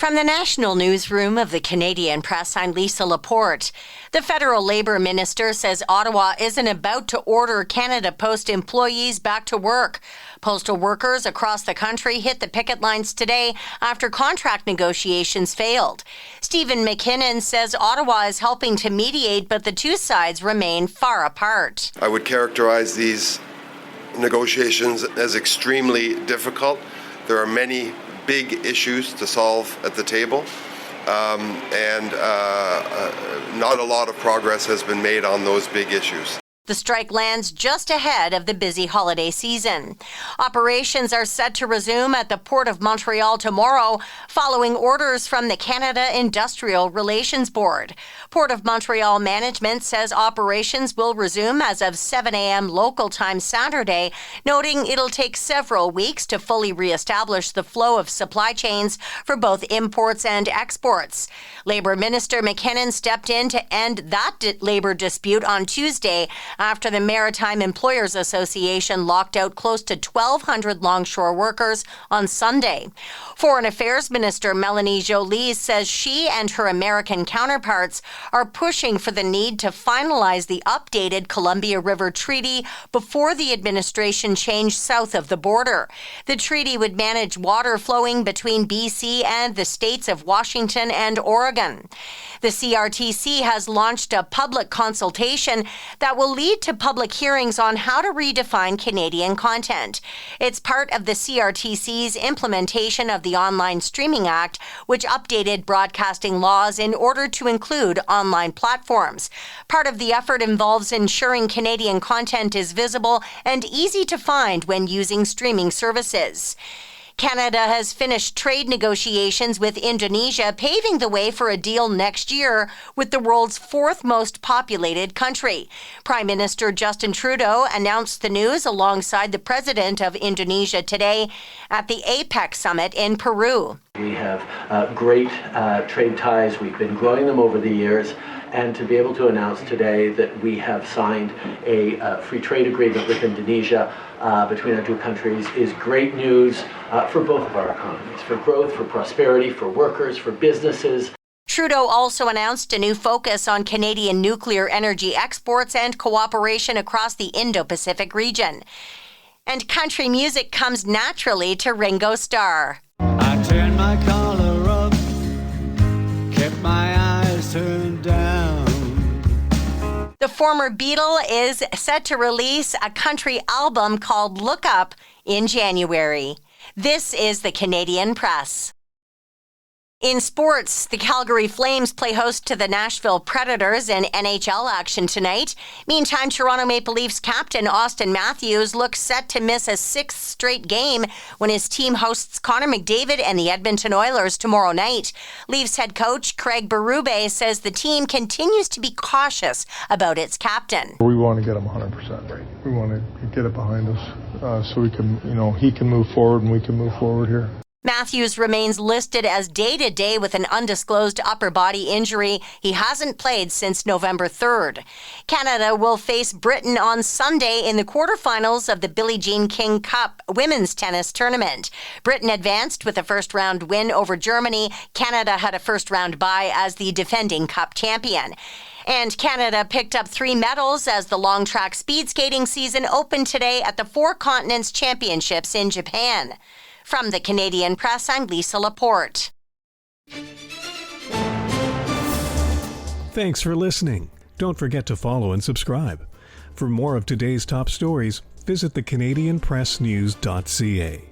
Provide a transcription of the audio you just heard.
From the National Newsroom of the Canadian Press, I'm Lisa Laporte. The federal Labour Minister says Ottawa isn't about to order Canada Post employees back to work. Postal workers across the country hit the picket lines today after contract negotiations failed. Stephen McKinnon says Ottawa is helping to mediate, but the two sides remain far apart. I would characterize these negotiations as extremely difficult. There are many big issues to solve at the table, and not a lot of progress has been made on those big issues. The strike lands just ahead of the busy holiday season. Operations are set to resume at the Port of Montreal tomorrow, following orders from the Canada Industrial Relations Board. Port of Montreal management says operations will resume as of 7 a.m. local time Saturday, noting it'll take several weeks to fully reestablish the flow of supply chains for both imports and exports. Labour Minister McKinnon stepped in to end that labour dispute on Tuesday after the Maritime Employers Association locked out close to 1,200 longshore workers on Sunday. Foreign Affairs Minister Melanie Joly says she and her American counterparts are pushing for the need to finalize the updated Columbia River Treaty before the administration change south of the border. The treaty would manage water flowing between BC and the states of Washington and Oregon. The CRTC has launched a public consultation that will lead to public hearings on how to redefine Canadian content. It's part of the CRTC's implementation of the Online Streaming Act, which updated broadcasting laws in order to include online platforms. Part of the effort involves ensuring Canadian content is visible and easy to find when using streaming services. Canada has finished trade negotiations with Indonesia, paving the way for a deal next year with the world's fourth most populated country. Prime Minister Justin Trudeau announced the news alongside the President of Indonesia today at the APEC summit in Peru. We have great trade ties. We've been growing them over the years. And to be able to announce today that we have signed a free trade agreement with Indonesia between our two countries is great news for both of our economies, for growth, for prosperity, for workers, for businesses. Trudeau also announced a new focus on Canadian nuclear energy exports and cooperation across the Indo-Pacific region. And country music comes naturally to Ringo Starr. I turned my collar up, kept my eyes turned down. The former Beatle is set to release a country album called Lockout in January. This is the Canadian Press. In sports, the Calgary Flames play host to the Nashville Predators in NHL action tonight. Meantime, Toronto Maple Leafs captain Austin Matthews looks set to miss a sixth straight game when his team hosts Connor McDavid and the Edmonton Oilers tomorrow night. Leafs head coach Craig Berube says the team continues to be cautious about its captain. We want to get him 100% right. We want to get it behind us so we can, he can move forward and we can move forward here. Matthews remains listed as day-to-day with an undisclosed upper body injury. He hasn't played since November 3rd. Canada will face Britain on Sunday in the quarterfinals of the Billie Jean King Cup women's tennis tournament. Britain advanced with a first-round win over Germany. Canada had a first-round bye as the defending Cup champion. And Canada picked up 3 medals as the long track speed skating season opened today at the Four Continents Championships in Japan. From the Canadian Press, I'm Lisa Laporte. Thanks for listening. Don't forget to follow and subscribe. For more of today's top stories, visit thecanadianpressnews.ca.